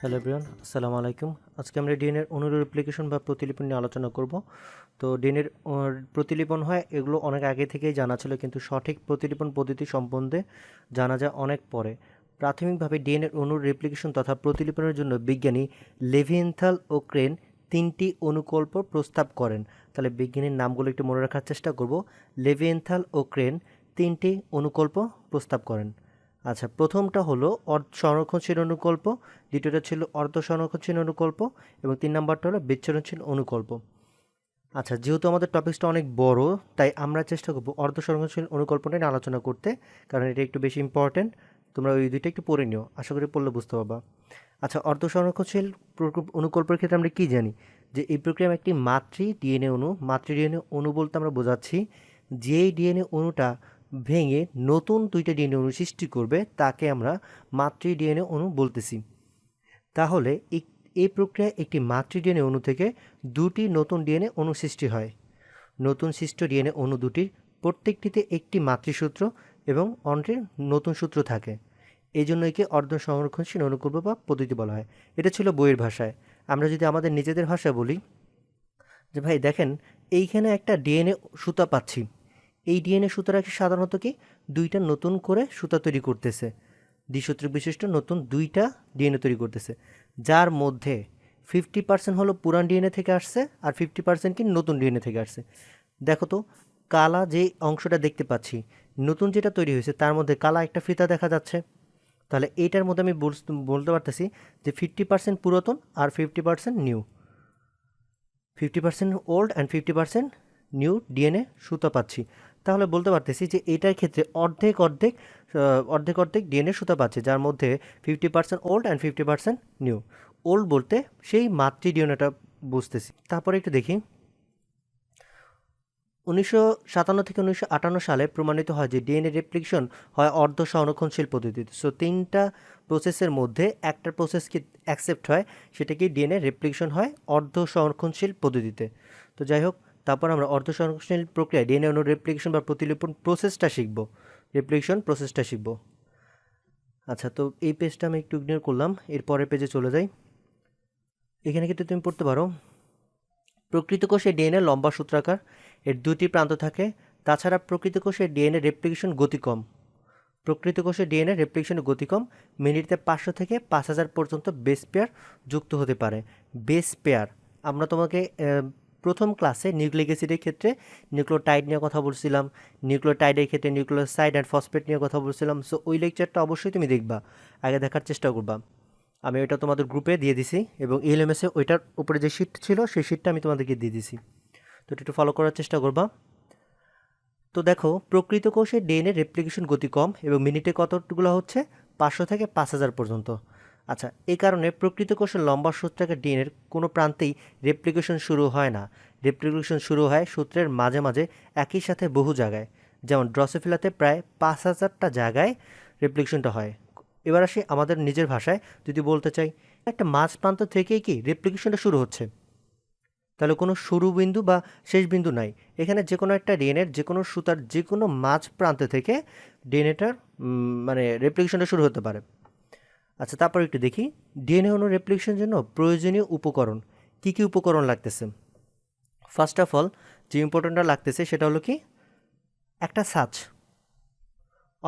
Hello everyone, আসসালামু আলাইকুম। আজকে আমরা ডিএনএর অণুর রেপ্লিকেশন বা প্রতিলিপন নিয়ে আলোচনা করব। তো ডিএনএর প্রতিলিপন হয় এগুলো অনেক আগে থেকেই জানা ছিল, কিন্তু সঠিক প্রতিলিপন পদ্ধতি সম্বন্ধে জানা যায় অনেক পরে। প্রাথমিকভাবে ডিএনএর অণুর রেপ্লিকেশন তথা প্রতিলিপনের জন্য বিজ্ঞানী লেভিনথাল ও ক্রেন তিনটি অনুকল্প প্রস্তাব করেন। তাহলে বিজ্ঞানীর নামগুলো একটু মনে রাখার চেষ্টা করব। লেভিনথাল ও ক্রেন তিনটি অনুকল্প প্রস্তাব করেন। আচ্ছা, প্রথমটা হলো সংরক্ষণশীল অনুকল্প, দ্বিতীয়টা ছিল অর্ধ সংরক্ষণশীল অনুকল্প এবং ৩ নাম্বারটা হলো বিচ্ছুরণশীল অনুকল্প। আচ্ছা, যেহেতু আমাদের টপিকসটা অনেক বড়, তাই আমরা চেষ্টা করব অর্ধ সংরক্ষণশীল অনুকল্পটা নিয়ে আলোচনা করতে, কারণ এটা একটু বেশি ইম্পর্টেন্ট। তোমরা ওই দুইটা একটু পড়ে নিও, আশা করি পড়লে বুঝতে পারবা। আচ্ছা, অর্ধ সংরক্ষণশীল অনুকল্পের ক্ষেত্রে আমরা কী জানি, যে এই প্রক্রিয়া একটি মাতৃ ডিএনএ অণু, মাতৃ ডিএনএ অণু বলতে আমরা বোঝাচ্ছি যেই ডিএনএ অণুটা ভেঙে নতুন দুইটা ডিএনএ অণু সৃষ্টি করবে তাকে আমরা মাতৃ ডিএনএ অণু বলতেছি। তাহলে এই প্রক্রিয়ায় একটি মাতৃ ডিএনএ অণু থেকে দুটি নতুন ডিএনএ অণু সৃষ্টি হয়। নতুন সৃষ্ট ডিএনএ অণু দুটির প্রত্যেকটিতে একটি মাতৃসূত্র এবং অন্যটির নতুন সূত্র থাকে। এই জন্য একে অর্ধ সংরক্ষণশীল অনুকল্প বা পদ্ধতি বলা হয়। এটা ছিল বইয়ের ভাষায়। আমরা যদি আমাদের নিজেদের ভাষায় বলি, যে ভাই দেখেন, এইখানে একটা ডিএনএ সুতা পাচ্ছি। এই ডিএনএ সুতাটা কি সাধারণত কি দুইটা নতুন করে সুতা তৈরি করতেছে, দ্বিসূত্র বিশিষ্ট নতুন দুইটা ডিএনএ তৈরি করতেছে, যার মধ্যে 50% হলো পুরান ডিএনএ থেকে আসছে আর 50% কি নতুন ডিএনএ থেকে আসছে। দেখো তো, কালা যে অংশটা দেখতে পাচ্ছি, নতুন যেটা তৈরি হয়েছে তার মধ্যে কালা একটা ফিতা দেখা যাচ্ছে। তাহলে এইটার মধ্যে আমি বলতে পারতেছি যে 50% পুরাতন আর 50% new, 50% old and 50% new DNA সুতা পাচ্ছি। তাহলে বলতে পারতেছি যে এটার ক্ষেত্রে অর্ধেক অর্ধেক অর্ধেক অর্ধেক ডিএনএ সুতা পাচ্ছে, যার মধ্যে 50% ওল্ড অ্যান্ড 50% নিউ। ওল্ড বলতে সেই মাতৃ ডিএনএটা বুঝতেছি। তারপরে একটু দেখি, 1957 থেকে 1958 সালে প্রমাণিত হয় যে ডিএনএ রেপ্লিকেশন হয় অর্ধ সংরক্ষণশীল পদ্ধতিতে। সো তিনটা প্রসেসের মধ্যে একটা প্রসেস কি অ্যাকসেপ্ট হয়, সেটা কি ডিএনএ রেপ্লিকেশন হয় অর্ধ সংরক্ষণশীল পদ্ধতিতে। তো যাই হোক, তারপর আমরা অর্ধ সংরক্ষণশীল প্রক্রিয়া ডিএনএ অণুর রেপ্লিকেশন বা প্রতিলিপন প্রসেসটা শিখব, রেপ্লিকেশন প্রসেসটা শিখব। আচ্ছা, তো এই পেজটা আমি একটু ইগনোর করলাম, এর পরের পেজে চলে যাই। এখানে কিন্তু তুমি পড়তে পারো, প্রকৃত কোষে ডিএনএ লম্বা সূত্রাকার, এর দুটি প্রান্ত থাকে। তাছাড়া প্রকৃত কোষে ডিএনএ রেপ্লিকেশন গতি কম। প্রকৃত কোষে ডিএনএ রেপ্লিকেশনের গতি কম, মিনিটে 500 থেকে 5000 পর্যন্ত বেস পেয়ার যুক্ত হতে পারে। বেস পেয়ার আমরা তোমাকে প্রথম ক্লাসে নিউক্লিক অ্যাসিডের ক্ষেত্রে নিউক্লিওটাইড নিয়ে কথা বলছিলাম, নিউক্লিওটাইডের ক্ষেত্রে নিউক্লিওসাইড অ্যান্ড ফসফেট নিয়ে কথা বলছিলাম। সো ওই লেকচারটা অবশ্যই তুমি দেখবা, আগে দেখার চেষ্টা করবা। আমি ওইটা তোমাদের গ্রুপে দিয়ে দিছি এবং এলএমএসে ওইটার উপরে যে শিট ছিল সেই শিটটা আমি তোমাদেরকে দিয়ে দিছি, তো এটা একটু ফলো করার চেষ্টা করবা। তো দেখো, প্রকৃত কোষে ডিএনএ রেপ্লিকেশন গতি কম এবং মিনিটে কতগুলো হচ্ছে, 500 থেকে 5000 পর্যন্ত। আচ্ছা, এই কারণে প্রকৃত কোষের লম্বা সূত্রাকার ডিএনএর কোনো প্রান্তেই রেপ্লিকেশন শুরু হয় না। রেপ্লিকেশন শুরু হয় সূত্রের মাঝে মাঝে একই সাথে বহু জায়গায়, যেমন ড্রসোফিলাতে প্রায় 5000টা জায়গায় রেপ্লিকেশনটা হয়। এবার আসি আমাদের নিজের ভাষায়, যদি বলতে চাই, একটা মাঝ প্রান্ত থেকেই কি রেপ্লিকেশনটা শুরু হচ্ছে, তাহলে কোনো শুরু বিন্দু বা শেষ বিন্দু নাই। এখানে যে কোনো একটা ডিএনএর যে কোনো সুতার যে কোনো মাঝ প্রান্ত থেকে ডিএনএটার মানে রেপ্লিকেশনটা শুরু হতে পারে। আচ্ছা, তারপর একটু দেখি ডিএনএ অণু রেপ্লিকেশনের জন্য প্রয়োজনীয় উপকরণ কী কী উপকরণ লাগতেছে। ফার্স্ট অফ অল যে ইম্পর্টেন্টটা লাগতেছে সেটা হলো কি, একটা সাচ,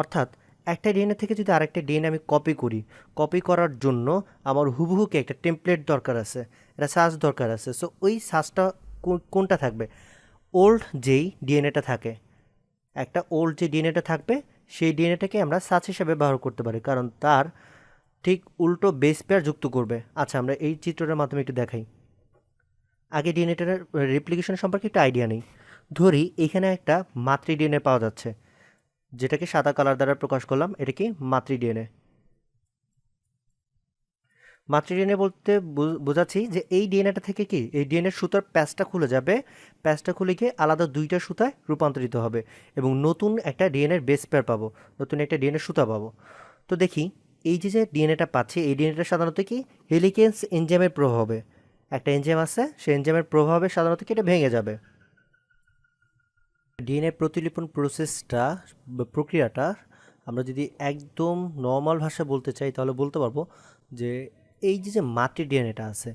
অর্থাৎ একটা ডিএনএ থেকে যদি আরেকটা ডিএনএ আমি কপি করি, কপি করার জন্য আমার হুবহুকে একটা টেমপ্লেট দরকার আছে, একটা সাজ দরকার আছে। সো ওই সাজটা কোনটা থাকবে, ওল্ড যেই ডিএনএটা থাকে, একটা ওল্ড যে ডিএনএটা থাকবে সেই ডিএনএটাকে আমরা সাচ হিসাবে ব্যবহার করতে পারি, কারণ তার ঠিক উল্টো বেস পেয়ার যুক্ত করবে। আচ্ছা, আমরা এই চিত্রটার মাধ্যমে একটু দেখাই। আগে ডিএনএটার রেপ্লিকেশন সম্পর্কে একটা আইডিয়া নেই। ধরি এখানে একটা মাতৃ ডিএনএ পাওয়া যাচ্ছে, যেটাকে সাদা কালার দ্বারা প্রকাশ করলাম, এটা কি মাতৃ ডিএনএ। মাতৃ ডিএনএ বলতে বোঝাচ্ছি যে এই ডিএনএটা থেকে কি এই ডিএনএর সুতার প্যাচটা খুলে যাবে, প্যাচটা খুলে গিয়ে আলাদা দুইটা সুতায় রূপান্তরিত হবে এবং নতুন একটা ডিএনএর বেস পেয়ার পাবো, নতুন একটা ডিএনএর সুতা পাবো। তো দেখি, এই যে যে ডিএনএটা পাচ্ছি, এই ডিএনএটা সাধারণত কি হেলিকেন্স এনজাইমের প্রভাবে, একটা এনজাইম আছে, সেই এনজাইমের প্রভাবে সাধারণত কি এটা ভেঙে যাবে। ডিএনএ প্রতিলিপন প্রসেসটা বা প্রক্রিয়াটা আমরা যদি একদম নর্মাল ভাষায় বলতে চাই, তাহলে বলতে পারবো যে এই যে মাতৃ ডিএনএটা আছে,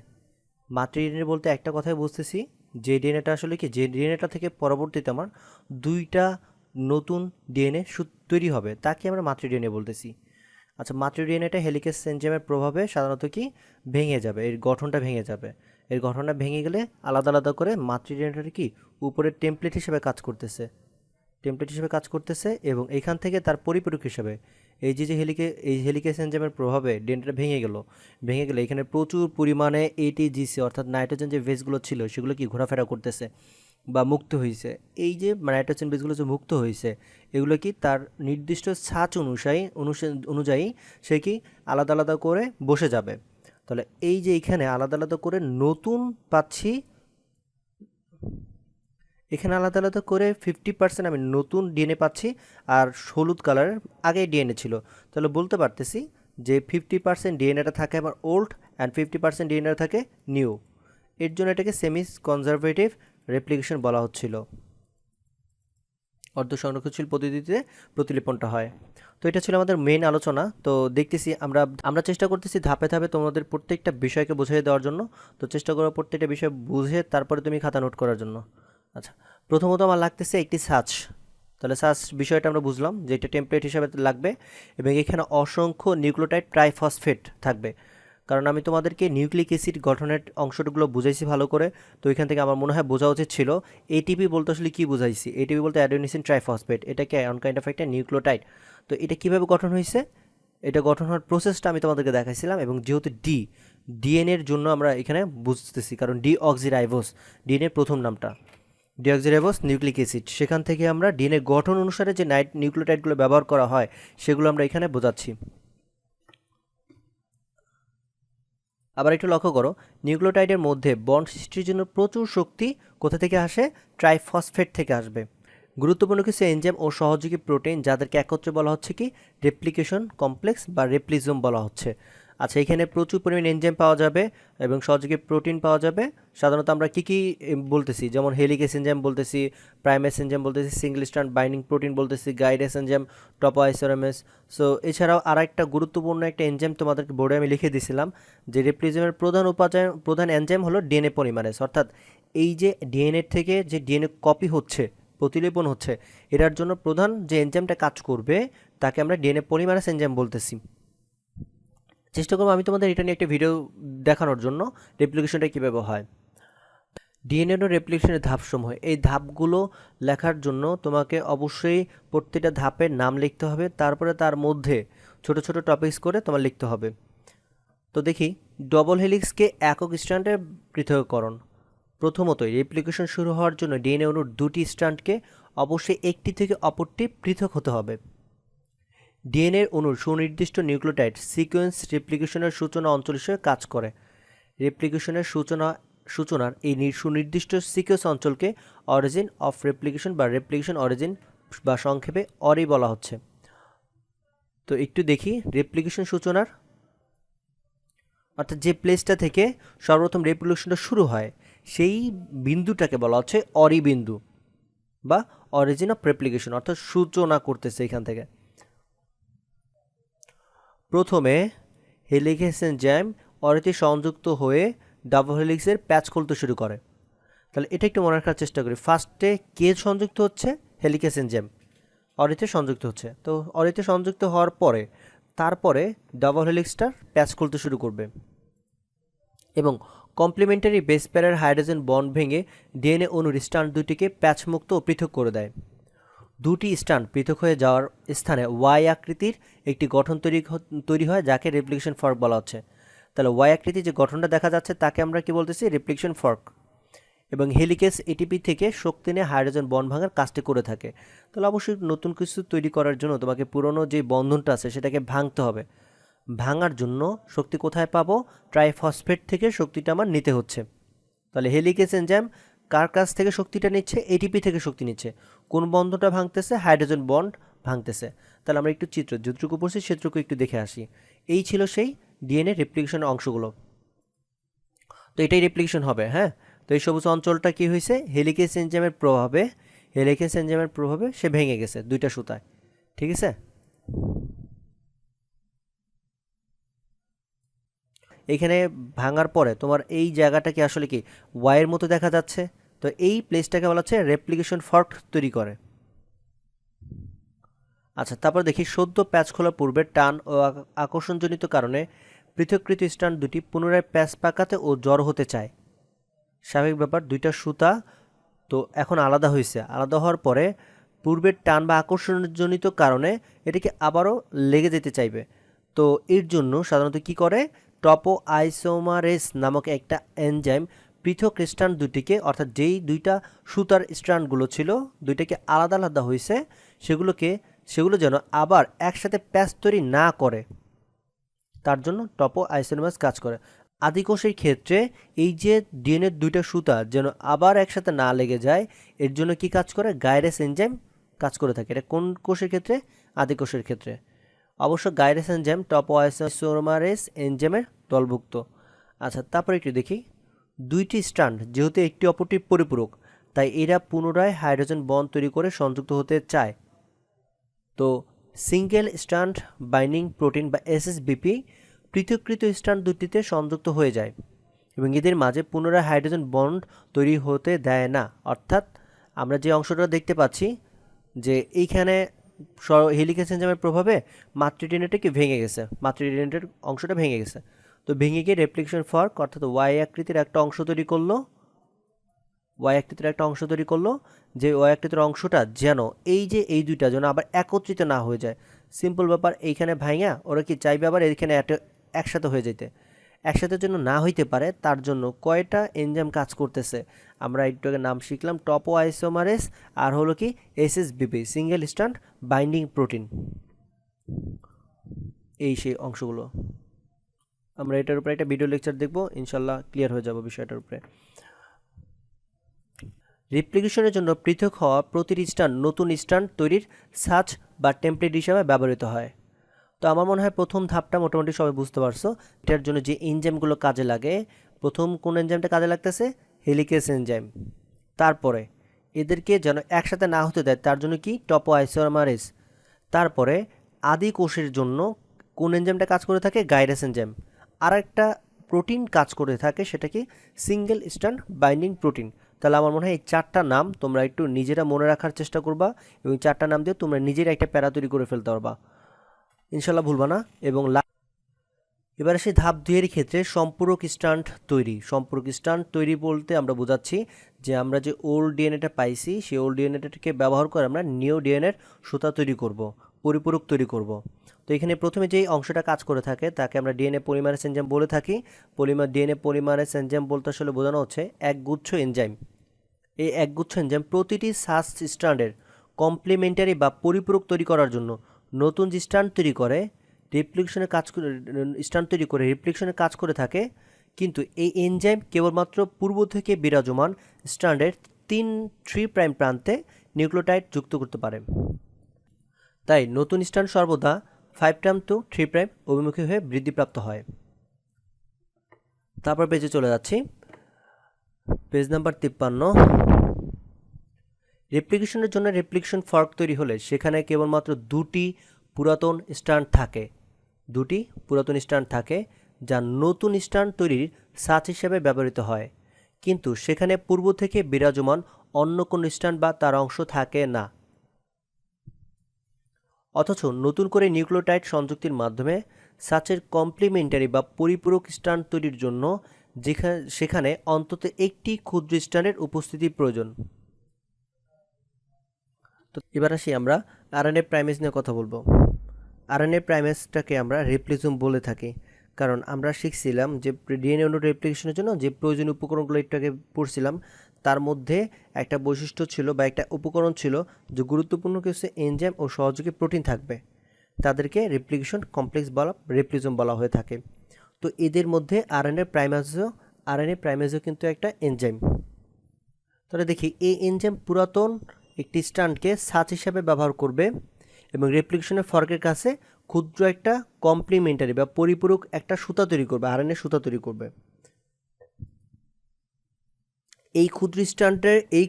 মাতৃ ডিএনএ বলতে একটা কথাই বুঝতেছি যে ডিএনএটা আসলে কি, যে ডিএনএটা থেকে পরবর্তীতে আমার দুইটা নতুন ডিএনএ তৈরি হবে তাকে আমরা মাতৃ ডিএনএ বলতেছি। আচ্ছা, মাতৃ ডিএনএটা হেলিকেজ এনজাইমের প্রভাবে সাধারণত কি ভেঙে যাবে, এর গঠনটা ভেঙে যাবে। এর গঠনটা ভেঙে গেলে আলাদা আলাদা করে মাতৃ ডিএনএটা কি উপরের টেমপ্লেট হিসেবে কাজ করতেছে, এবং এইখান থেকে তার পরিপূরক হিসেবে এই যে এই হেলিকেজ এনজাইমের প্রভাবে ডিএনএটা ভেঙে গেলে এখানে প্রচুর পরিমাণে এটিজিসি অর্থাৎ নাইট্রোজেন যে বেসগুলো ছিল সেগুলো কি ঘোরাফেরা করতেছে বা মুক্ত হয়েছে। এই যে নাইট্রোজেন বেসগুলো যে মুক্ত হয়েছে এগুলো কি তার নির্দিষ্ট ছাঁচ অনুযায়ী সে কি আলাদা আলাদা করে বসে যাবে। তাহলে এই যে এখানে আলাদা আলাদা করে নতুন পাচ্ছি, এখানে আলাদা আলাদা করে 50% আমি নতুন ডিএনএ পাচ্ছি, আর হলুদ কালারের আগে ডিএনএ ছিল। তাহলে বলতে পারতেছি যে 50% ডিএনএটা থাকে আমার ওল্ড অ্যান্ড 50% ডিএনএ থাকে নিউ। এর জন্য এটাকে সেমি কনজারভেটিভ রেপ্লিকেশন বলা হচ্ছিল, অর্ধ সংরক্ষণশীল পদ্ধতিতে প্রতিলিপনটা হয়। তো এটা ছিল আমাদের মেইন আলোচনা। তো দেখতেছি আমরা চেষ্টা করতেছি ধাপে ধাপে তোমাদের প্রত্যেকটা বিষয়কে বুঝিয়ে দেওয়ার জন্য। তো চেষ্টা করো প্রত্যেকটা বিষয় বুঝে তারপরে তুমি খাতা নোট করার জন্য। আচ্ছা, প্রথমত আমার লাগতেছে একটি সার্চ। তাহলে সার্চ বিষয়টা আমরা বুঝলাম যে এটা টেমপ্লেট হিসাবে লাগবে, এবং এখানে অসংখ্য নিউক্লিওটাইড ট্রাইফসফেট থাকবে, কারণ আমি তোমাদেরকে নিউক্লিক অ্যাসিড গঠনের অংশটুকুলো বুঝাইছি ভালো করে। তো এখান থেকে আমার মনে হয় বোঝা উচিত ছিল এটিপি বলতে আসলে কী বুঝাইছি। এটিপি বলতে অ্যাডেনোসিন ট্রাইফসফেট, এটাকে অন কাইন্ড অফ একটা নিউক্লিওটাইড। তো এটা কীভাবে গঠন হয়েছে, এটা গঠন হওয়ার প্রসেসটা আমি তোমাদেরকে দেখাইছিলাম। এবং যেহেতু ডিএনএর জন্য আমরা এখানে বুঝতেছি, কারণ ডিঅক্সিরাইবোস ডিএনএর প্রথম নামটা ডিঅক্সিরাইবোস নিউক্লিক অ্যাসিড, সেখান থেকে আমরা ডিএনএ গঠন অনুসারে যে নিউক্লিওটাইডগুলো ব্যবহার করা হয় সেগুলো আমরা এখানে বোঝাচ্ছি। আবার একটু লক্ষ্য করো, নিউক্লিওটাইডের মধ্যে বন্ড সৃষ্টির জন্য প্রচুর শক্তি কোথা থেকে আসে, ট্রাইফসফেট থেকে আসবে। গুরুত্বপূর্ণ কিছু এনজাইম ও সহযোগী প্রোটিন যাদেরকে একত্রে বলা হচ্ছে কি রেপ্লিকেশন কমপ্লেক্স বা রেপ্লিজম বলা হচ্ছে। আচ্ছা, এখানে প্রচুর পরিমাণ এনজাইম পাওয়া যাবে এবং সহযোগী প্রোটিন পাওয়া যাবে। সাধারণত আমরা কী কী বলতেছি, যেমন হেলিকেজ এনজাইম বলতেছি, প্রাইমেস এনজাইম বলতেছি, সিঙ্গল স্ট্র্যান্ড বাইন্ডিং প্রোটিন বলতেছি, গাইডেস এনজাইম, টপোআইসোমেরেস। সো এছাড়াও আর একটা গুরুত্বপূর্ণ একটা এনজাইম তোমাদেরকে বোর্ডে আমি লিখে দিয়েছিলাম যে রেপ্লিজমের প্রধান এনজাইম হলো ডিএনএ পলিমারেজ। অর্থাৎ এই যে ডিএনএ থেকে যে ডিএনএ কপি হচ্ছে, প্রতিলিপন হচ্ছে, এটার জন্য প্রধান যে এনজাইমটা কাজ করবে তাকে আমরা ডিএনএ পলিমারেজ এনজাইম বলতেছি। চেষ্টা করবো আমি তোমাদের এটা নিয়ে একটা ভিডিও দেখানোর জন্য রেপ্লিকেশনটা কীভাবে হয়। ডিএনএ রেপ্লিকেশনের ধাপসমূহ, এই ধাপগুলো লেখার জন্য তোমাকে অবশ্যই প্রত্যেকটা ধাপের নাম লিখতে হবে, তারপরে তার মধ্যে ছোট ছোট টপিকস করে তোমার লিখতে হবে। তো দেখি, ডবল হেলিক্সকে একক স্ট্র্যান্ডের পৃথকীকরণ। প্রথমতই রেপ্লিকেশন শুরু হওয়ার জন্য ডিএনএ অণুর দুটি স্ট্র্যান্ডকে অবশ্যই একটি থেকে অপরটি পৃথক হতে হবে। ডিএনএ অণুর সুনির্দিষ্ট নিউক্লিওটাইড সিকোয়েন্স রেপ্লিকেশনের সূচনা অঞ্চল হিসেবে কাজ করে। রেপ্লিকেশনের সূচনার এই সুনির্দিষ্ট সিকোয়েন্স অঞ্চলকে অরিজিন অফ রেপ্লিকেশন বা রেপ্লিকেশন অরিজিন বা সংক্ষেপে অরি বলা হচ্ছে। তো একটু দেখি, রেপ্লিকেশন সূচনার অর্থাৎ যে প্লেসটা থেকে সর্বপ্রথম রেপ্লিকেশনটা শুরু হয় সেই বিন্দুটাকে বলা হচ্ছে অরি বিন্দু বা অরিজিন অফ রেপ্লিকেশন, অর্থাৎ সূচনা করতেছে এখান থেকে। প্রথমে হেলিকেজ এনজাইম অরিতে সংযুক্ত হয়ে ডাবল হেলিক্সের প্যাচ খুলতে শুরু করে। তাহলে এটা একটু মনে রাখার চেষ্টা করি। ফার্স্টে কে সংযুক্ত হচ্ছে, হেলিকেজ এনজাইম অরিতে সংযুক্ত হচ্ছে। তো অরিতে সংযুক্ত হওয়ার পরে তারপরে ডাবল হেলিক্সটার প্যাচ খুলতে শুরু করবে এবং কমপ্লিমেন্টারি বেস পেয়ারের হাইড্রোজেন বন্ড ভেঙে ডিএনএ অণুর স্ট্র্যান্ড দুটিকে প্যাচমুক্ত ও পৃথক করে দেয়। দুটি স্ট্র্যান্ড পৃথক হয়ে যাওয়ার স্থানে ওয়াই আকৃতির একটি গঠন তৈরি হয় যাকে রেপ্লিকেশন ফর্ক বলা হচ্ছে। তাহলে ওয়াই আকৃতির যে গঠনটা দেখা যাচ্ছে তাকে আমরা কি বলতেছি, রেপ্লিকেশন ফর্ক। এবং হেলিকেজ এটিপি থেকে শক্তি নিয়ে হাইড্রোজেন বন্ড ভাঙার কাজটি করে থাকে। তাহলে অবশ্যই নতুন কিছু তৈরি করার জন্য তোমাকে পুরনো যে বন্ধনটা আছে সেটাকে ভাঙতে হবে। ভাঙার জন্য শক্তি কোথায় পাবো, ট্রাইফসফেট থেকে শক্তিটা আমার নিতে হচ্ছে। তাহলে হেলিকেজ এনজাইম কার কাছ থেকে শক্তিটা নিচ্ছে, এটিপি থেকে শক্তি নিচ্ছে। কোন বন্ধনটা ভাঙতেছে, হাইড্রোজেন বন্ড ভাঙতেছে। তাহলে আমরা একটু যতটুকু পড়ছি সেটুকু একটু দেখে আসি। এই ছিল সেই ডিএনএ রেপ্লিকেশনের অংশগুলো। তো এটাই রেপ্লিকেশন হবে। হ্যাঁ, তো এই সবুজ অঞ্চলটা কি হয়েছে, হেলিকেজ এনজাইমের প্রভাবে সে ভেঙে গেছে দুইটা সুতায়। ঠিক আছে, এখানে ভাঙার পরে তোমার এই জায়গাটা কি আসলে কি ওয়াইয়ের মতো দেখা যাচ্ছে, তো এই প্লেসটাকে বলা হচ্ছে রেপ্লিকেশন ফর্ক তৈরি করে। আচ্ছা, তারপর দেখি সদ্য প্যাচ খোলার পূর্বে টান ও আকর্ষণজনিত কারণে পৃথককৃত স্ট্র্যান্ড দুটি পুনরায় প্যাচ পাকাতে ও জড়ো হতে চায়। স্বাভাবিক ব্যাপার, দুইটা সুতা তো এখন আলাদা হয়েছে, আলাদা হওয়ার পরে পূর্বের টান বা আকর্ষণজনিত কারণে এটাকে আবারও লেগে যেতে চাইবে। তো এর জন্য সাধারণত কি করে, টপো আইসোমারেস নামক একটা এনজাইম পৃথক স্ট্র্যান্ড দুটিকে, অর্থাৎ যেই দুইটা সুতার স্ট্র্যান্ডগুলো ছিল দুইটাকে আলাদা আলাদা হয়েছে সেগুলো যেন আবার একসাথে প্যাচ তৈরি না করে, তার জন্য টপো আইসোমারেস কাজ করে। আদিকোষের ক্ষেত্রে এই যে ডিএনএর দুইটা সুতা যেন আবার একসাথে না লেগে যায়, এর জন্য কি কাজ করে, গাইরেস এনজাইম কাজ করে থাকে। এটা কোন কোষের ক্ষেত্রে, আদিকোষের ক্ষেত্রে। অবশ্য গাইরেস এনজাইম টপো আইসোমারেস এনজাইমের দলভুক্ত। আচ্ছা, তারপর একটু দেখি, দুইটি স্ট্র্যান্ড যেহেতু একটি অপরটির পরিপূরক, তাই এরা পুনরায় হাইড্রোজেন বন্ড তৈরি করে সংযুক্ত হতে চায়। তো সিঙ্গেল স্ট্র্যান্ড বাইন্ডিং প্রোটিন বা এসএসবিপি পৃথককৃত স্ট্র্যান্ড দুটিতে সংযুক্ত হয়ে যায় এবং এদের মাঝে পুনরায় হাইড্রোজেন বন্ড তৈরি হতে দেয় না। অর্থাৎ আমরা যে অংশটা দেখতে পাচ্ছি যে এইখানে হেলিকেজ এনজাইমের প্রভাবে মাতৃডিএনএটা কি ভেঙে গেছে, মাতৃডিএনএর অংশটা ভেঙে গেছে। তো ভেঙে গিয়ে রেপ্লিকেশন ফর্ক অর্থাৎ ওয়াই আকৃতির একটা অংশ তৈরি করলো, যে ওয়াই আকৃতির অংশটা যেন এই দুইটা যেন আবার একত্রিত না হয়ে যায়। সিম্পল ব্যাপার, এইখানে ভাঙা ওরা কি চাইবে আবার এইখানে একসাথে হয়ে যেতে, একসাথে যেন না হইতে পারে তার জন্য কয়টা এনজাইম কাজ করতেছে, আমরা একটু আগে নাম শিখলাম টপো আইসোমারেস আর হলো কি এসএসবিপি সিঙ্গেল স্ট্র্যান্ড বাইন্ডিং প্রোটিন। এই সেই অংশগুলো আমরা এটার উপরে একটা ভিডিও লেকচার দেখবো, ইনশাল্লাহ ক্লিয়ার হয়ে যাব বিষয়টার উপরে। রেপ্লিকেশনের জন্য পৃথক হওয়া প্রতিটি স্ট্র্যান্ড নতুন স্ট্র্যান্ড তৈরির সাচ বা টেমপ্লেট হিসাবে ব্যবহৃত হয়। তো আমার মনে হয় প্রথম ধাপটা মোটামুটি সবাই বুঝতে পারছো। এটার জন্য যে এনজাইমগুলো কাজে লাগে, প্রথম কোন এনজাইমটা কাজে লাগতেছে, হেলিকেজ এনজাইম। তারপরে এদেরকে যেন একসাথে না হতে দেয় তার জন্য কি টপো আইসোমারেস। তারপরে আদি কোষের জন্য কোন এনজাইমটা কাজ করে থাকে, গাইরেস এনজাইম। আর একটা প্রোটিন কাজ করে থাকে, সেটা কি সিঙ্গেল স্ট্র্যান্ড বাইন্ডিং প্রোটিন। তাহলে আমার মনে হয় এই চারটা নাম তোমরা একটু নিজেরা মনে রাখার চেষ্টা করবা এবং চারটা নাম দিয়ে তোমরা নিজেরা একটা প্যারা তৈরি করে ফেলতে পারবা, ইনশাল্লাহ ভুলবা না। এবং এবার আসি ধাপ 2 এর ক্ষেত্রে সম্পূরক স্ট্র্যান্ড তৈরি। সম্পূরক স্ট্র্যান্ড তৈরি বলতে আমরা বোঝাচ্ছি যে আমরা যে ওল্ড ডিএনএটা পাইছি সেই ওল্ড ডিএনএটাকে ব্যবহার করে আমরা নিউ ডিএনএর সুতা তৈরি করব, পরিপূরক তৈরি করব। তো এখানে প্রথমে যেই অংশটা কাজ করে থাকে তাকে আমরা ডিএনএ পলিমারেজ এনজাইম বলে থাকি। ডিএনএ পলিমারেজ এনজাইম বলতে আসলে বোঝানো হচ্ছে একগুচ্ছ এনজাইম। এই একগুচ্ছ এনজাইম প্রতিটি সাস স্ট্র্যান্ডের কমপ্লিমেন্টারি বা পরিপূরক তৈরি করার জন্য নতুন যে স্ট্র্যান্ড তৈরি করে রেপ্লিকেশনের কাজ করে থাকে। কিন্তু এই এনজাইম কেবলমাত্র পূর্ব থেকে বিরাজমান স্ট্র্যান্ডের 3 প্রাইম প্রান্তে নিউক্লিওটাইড যুক্ত করতে পারে। তাই নতুন স্ট্র্যান্ড সর্বদা 5 প্রাইম টু 3 প্রাইম অভিমুখী হয়ে বৃদ্ধিপ্রাপ্ত হয়। তারপর পেজে চলে যাচ্ছি, পেজ নাম্বার 53। রেপ্লিকেশনের জন্য রেপ্লিকেশন ফর্ক তৈরি হলে সেখানে কেবলমাত্র দুটি পুরাতন স্ট্র্যান্ড থাকে যা নতুন স্ট্র্যান্ড তৈরির সাচ হিসেবে ব্যবহৃত হয়, কিন্তু সেখানে পূর্ব থেকে বিরাজমান অন্য কোনো স্ট্র্যান্ড বা তার অংশ থাকে না। অথচ নতুন করে নিউক্লিওটাইড সংযুক্তির মাধ্যমে সাচের কমপ্লিমেন্টারি বা পরিপূরক স্ট্র্যান্ড তৈরির জন্য সেখানে অন্তত একটি ক্ষুদ্র স্ট্র্যান্ডের উপস্থিতি প্রয়োজন। তো এবার আসি আমরা আরএনএ প্রাইমেজ নিয়ে কথা বলবো। আরএনএ প্রাইমেজটাকে আমরা রেপ্লিজম বলে থাকি, কারণ আমরা শিখছিলাম যে ডিএনএ অণু রেপ্লিকেশনের জন্য যে প্রয়োজনীয় উপকরণগুলো একটু আগে পড়ছিলাম, তার মধ্যে একটা বৈশিষ্ট্য ছিল বা একটা উপকরণ ছিল যে গুরুত্বপূর্ণ কিছু এনজাইম ও সহযোগী প্রোটিন থাকবে, তাদেরকে রেপ্লিকেশন কমপ্লেক্স বা রেপ্লিজম বলা হয়ে থাকে। তো এদের মধ্যে আরএনএ প্রাইমেজও কিন্তু একটা এনজাইম। তাহলে দেখি এই এনজাইম পুরাতন একটি স্ট্র্যান্ডকে সাচ হিসাবে ব্যবহার করবে এবং রেপ্লিকেশনের ফর্কের কাছে ক্ষুদ্র একটা কমপ্লিমেন্টারি বা পরিপূরক একটা সুতা তৈরি করবে, আরএনএ সুতা তৈরি করবে। এই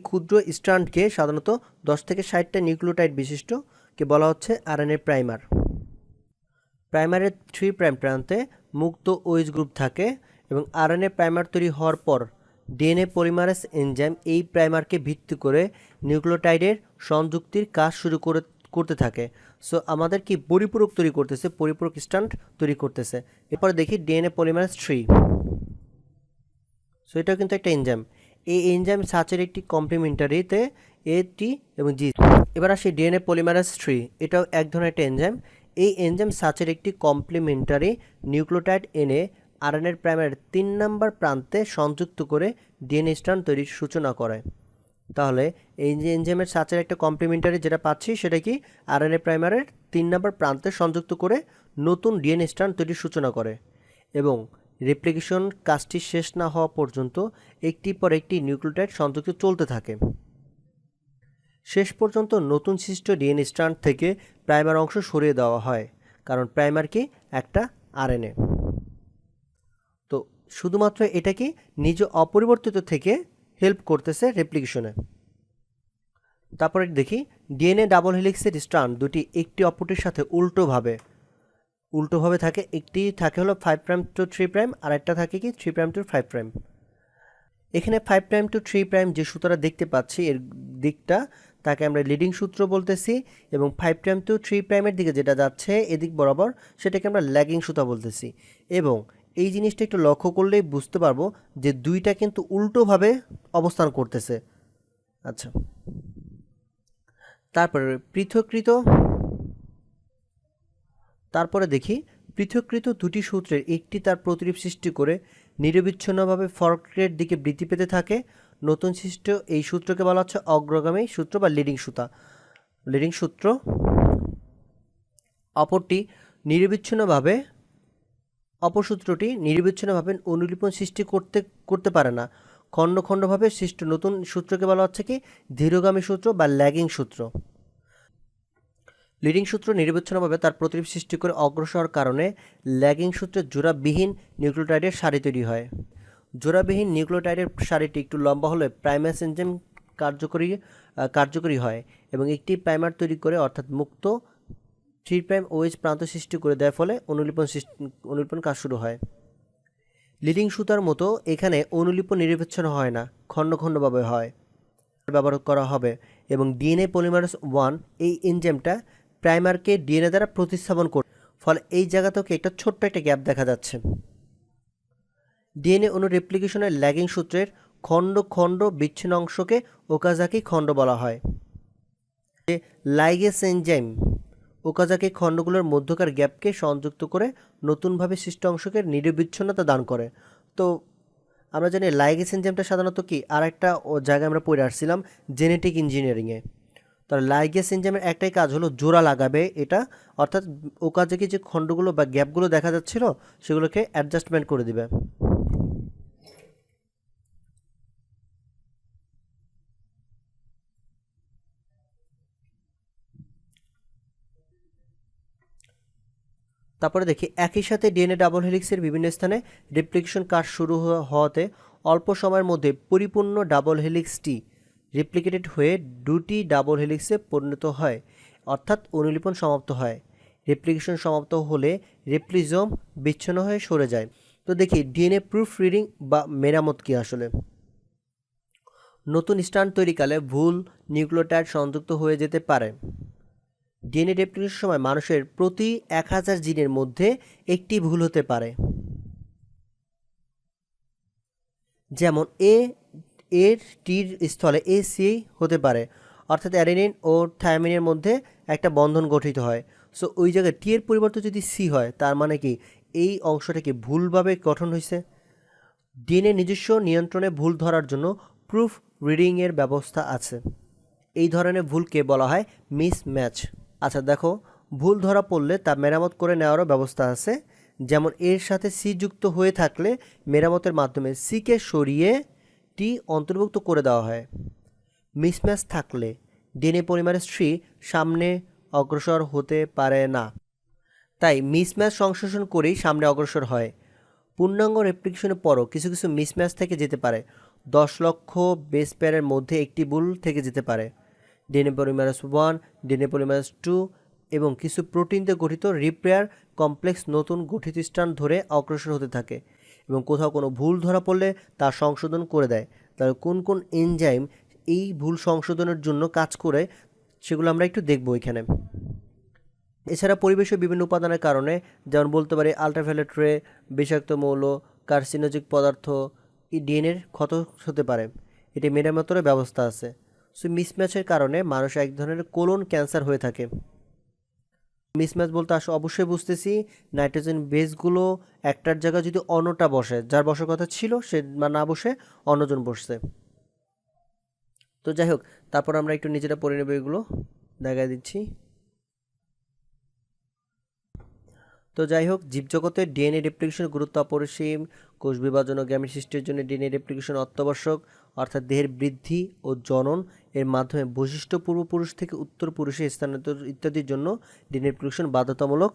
ক্ষুদ্র স্ট্র্যান্ডকে সাধারণত 10 থেকে 60টা নিউক্লিওটাইড বিশিষ্টকে বলা হচ্ছে আরএনএ প্রাইমার। প্রাইমারের 3 প্রাইম প্রান্তে মুক্ত OH গ্রুপ থাকে এবং RNA প্রাইমার তৈরি হওয়ার পর ডিএনএ পলিমারেজ এনজাইম এই প্রাইমারকে ভিত্তি করে নিউক্লিওটাইডের সংযুক্তির কাজ শুরু করতে থাকে। সো আমাদের কি পরিপূরক তৈরি করতেছে, পরিপূরক স্ট্র্যান্ড তৈরি করতেছে। এরপরে দেখি ডিএনএ পলিমারেজ 3। সো এটাও কিন্তু একটা এনজাইম। এই এনজাইম সাচের একটি কমপ্লিমেন্টারিতে A-T এবং G। এবার আসি ডিএনএ পলিমারেজ 3, এটাও এক ধরনের একটা এনজাইম। এই এনজাইম সাচের একটি কমপ্লিমেন্টারি নিউক্লিওটাইড এনে আরএনএর প্রাইমারের 3 নম্বর প্রান্তে সংযুক্ত করে ডিএনএ স্ট্র্যান্ড তৈরির সূচনা করে। তাহলে এই যে এনজাইমের সাচের একটা কমপ্লিমেন্টারি যেটা পাচ্ছি সেটা কি আরএনএ প্রাইমারের 3 নম্বর প্রান্তে সংযুক্ত করে নতুন ডিএনএ স্ট্র্যান্ড তৈরির সূচনা করে এবং রেপ্লিকেশন কাজটি শেষ না হওয়া পর্যন্ত একটি পর একটি নিউক্লিওটাইড সংযুক্ত চলতে থাকে। শেষ পর্যন্ত নতুন সৃষ্ট ডিএনএ স্ট্র্যান্ড থেকে প্রাইমার অংশ সরিয়ে দেওয়া হয়, কারণ প্রাইমার কি একটা আরএনএ। তো শুধুমাত্র এটা কি নিজ অপরিবর্তিত থেকে হেল্প করতেছে রেপ্লিকেশনে। তারপরে দেখি ডিএনএ ডাবল হেলিক্সের স্ট্র্যান্ড দুটি একটি অপরটির সাথে উল্টোভাবে থাকে। একটি থাকে হলো 5' to 3', আর একটা থাকে কি 3' to 5'। এখানে 5' to 3' যে সূত্রটা দেখতে পাচ্ছি এর দিকটা তাকে আমরা লিডিং সূত্র বলতেছি, এবং 5' to 3'-এর দিকে যেটা যাচ্ছে এদিক বরাবর সেটাকে আমরা ল্যাগিং সুতা বলতেছি। এবং এই জিনিসটা একটু লক্ষ্য করলেই বুঝতে পারবো যে দুইটা কিন্তু উল্টোভাবে অবস্থান করতেছে। আচ্ছা, তারপরে দেখি পৃথককৃত দুটি সূত্রের একটি তার প্রতিরূপ সৃষ্টি করে নিরবিচ্ছিন্নভাবে ফরওয়ার্ডের দিকে বৃদ্ধি পেতে থাকে। নতুন সৃষ্ট এই সূত্রকে বলা হচ্ছে অগ্রগামী সূত্র বা লিডিং সূত্র। অপর সূত্রটি নিরবিচ্ছিন্নভাবে অনুলিপন সৃষ্টি করতে পারে না। খণ্ড খণ্ডভাবে সৃষ্ট নতুন সূত্রকে বলা হচ্ছে কি ধীরগামী সূত্র বা ল্যাগিং সূত্র। লিডিং সূত্র নিরবিচ্ছিন্নভাবে তার প্রতিরূপ সৃষ্টি করে অগ্রসর কারণে ল্যাগিং সূত্রে জোড়াবিহীন নিউক্লিওটাইডের সারি তৈরি হয়। জোড়াবিহীন নিউক্লিওটাইডের সারিটি একটু লম্বা হলে প্রাইমেস এনজাইম কার্যকরী হয় এবং একটি প্রাইমার তৈরি করে, অর্থাৎ মুক্ত 3' OH প্রান্ত সৃষ্টি করে দেয়, ফলে অনুলিপন কাজ শুরু হয়। লিডিং সুতার মতো এখানে অনুলিপন নিরবিচ্ছিন্ন হয় না, খণ্ড খণ্ডভাবে হয় ব্যবহার করা হবে। এবং ডিএনএ পলিমারেজ 1 এই এনজাইমটা প্রাইমারকে ডিএনএ দ্বারা প্রতিস্থাপন করে, ফলে এই জায়গাতেও একটা ছোট্ট একটা গ্যাপ দেখা যাচ্ছে। ডিএনএ অণু রেপ্লিকেশনের ল্যাগিং সূত্রের খণ্ড খণ্ড বিচ্ছিন্ন অংশকে ওকাজাকি খণ্ড বলা হয়। লাইগেস এনজাইম ওকাজাকি খণ্ডগুলোর মধ্যকার গ্যাপকে সংযুক্ত করে নতুনভাবে সৃষ্ট অংশকে নিরবিচ্ছিন্নতা দান করে। তো আমরা জানি লাইগেস এনজাইমটা সাধারণত কি আর একটা জায়গায় আমরা পড়ে আসছিলাম জেনেটিক ইঞ্জিনিয়ারিংয়ে। তাহলে লাইগেস এনজাইমের একটাই কাজ হলো জোড়া লাগাবে এটা, অর্থাৎ ওকাজাকি যে খণ্ডগুলো বা গ্যাপগুলো দেখা যাচ্ছিল সেগুলোকে অ্যাডজাস্টমেন্ট করে দিবে। তারপরে দেখি একই সাথে ডিএনএ ডাবল হেলিক্সের বিভিন্ন স্থানে রেপ্লিকেশন কাজ শুরু হওয়াতে অল্প সময়ের মধ্যে পরিপূর্ণ ডাবল হেলিক্সটি রেপ্লিকেটেড হয়ে দুটি ডাবল হেলিক্সে পরিণত হয়, অর্থাৎ অনুলিপন সমাপ্ত হয়। রেপ্লিকেশন সমাপ্ত হলে রেপ্লিজোম বিচ্ছিন্ন হয়ে সরে যায়। তো দেখি ডিএনএ প্রুফ রিডিং বা মেরামত কি আসলে। নতুন স্ট্র্যান্ড তৈরিকালে ভুল নিউক্লিওটাইড সংযুক্ত হয়ে যেতে পারে। ডিএনএ রেপ্লিকেশনের সময় মানুষের প্রতি 1000 জিনের মধ্যে একটি ভুল হতে পারে। যেমন এর টির স্থলে AC হতে পারে, অর্থাৎ অ্যাডেনিন ও থায়ামিনের মধ্যে একটা বন্ধন গঠিত হয়। সো ওই জায়গায় টি এর পরিবর্তে যদি সি হয় তার মানে কি এই অংশটা কি ভুলভাবে গঠন হয়েছে। ডিএনএ নিজস্ব নিয়ন্ত্রণে ভুল ধরার জন্য প্রুফ রিডিংয়ের ব্যবস্থা আছে। এই ধরনের ভুলকে বলা হয় মিসম্যাচ। আচ্ছা দেখো, ভুল ধরা পড়লে তা মেরামত করে নেওয়ারও ব্যবস্থা আছে। যেমন এর সাথে সি যুক্ত হয়ে থাকলে মেরামতের মাধ্যমে সিকে সরিয়ে টি অন্তর্ভুক্ত করে দেওয়া হয়। মিসম্যাচ থাকলে ডিএনএ পলিমারেজ 3 সামনে অগ্রসর হতে পারে না, তাই মিসম্যাচ সংশোধন করেই সামনে অগ্রসর হয়। পূর্ণাঙ্গ রেপ্লিকেশনের পরও কিছু কিছু মিসম্যাচ থেকে যেতে পারে। 10 লক্ষ বেস পেয়ারের মধ্যে একটি ভুল থেকে যেতে পারে। ডিএনএ পলিমারেজ 1, ডিএনএ পলিমারেজ 2 এবং কিছু প্রোটিন দিয়ে গঠিত রিপেয়ার কমপ্লেক্স নতুন গঠিত স্ট্র্যান্ড ধরে অগ্রসর হতে থাকে এবং কোথাও কোনো ভুল ধরা পড়লে তা সংশোধন করে দেয়। তাহলে কোন কোন এনজাইম এই ভুল সংশোধনের জন্য কাজ করে সেগুলো আমরা একটু দেখব এখানে। এছাড়া পরিবেশের বিভিন্ন উপাদানের কারণে, যেমন বলতে পারি আল্ট্রাভায়োলেট রে, বিষাক্ত মৌল, কার্সিনোজিক পদার্থ, এই ডিএনএর ক্ষত হতে পারে। এটি মেরামতের ব্যবস্থা আছে। সো মিসম্যাচের কারণে মানুষ এক ধরনের কোলন ক্যান্সার হয়ে থাকে। মিসম্যাচ বলতে অবশ্যই বুঝতেছি নাইট্রোজেন বেসগুলো একটার জায়গায় যদি অন্যটা বসে, যার বসার কথা ছিল সে না বসে অন্যজন বসছে। তো যাই হোক, তারপর আমরা একটু নিজেরা পড়ে নেব, এগুলো দেখায় দিচ্ছি। তো যাই হোক, জীবজগতে ডিএনএ রেপ্লিকেশনের গুরুত্ব অপরিসীম। কোষ বিভাজন ও গ্যামেট সৃষ্টির জন্য ডিএনএ রেপ্লিকেশন অত্যাবশ্যক, অর্থাৎ দেহের বৃদ্ধি ও জনন এর মাধ্যমে বৈশিষ্ট্য পূর্বপুরুষ থেকে উত্তর পুরুষে স্থানান্তর ইত্যাদির জন্য ডিএনএ রেপ্লিকেশন বাধ্যতামূলক।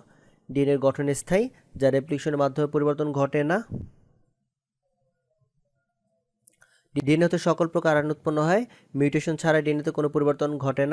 ডিএনএর গঠন স্থায়ী, যা রেপ্লিকেশনের মাধ্যমে পরিবর্তন ঘটে না। ডিএনএতে সকল প্রকার RNA উৎপন্ন হয়, মিউটেশন ছাড়া ডিএনএতে কোনো পরিবর্তন ঘটে না।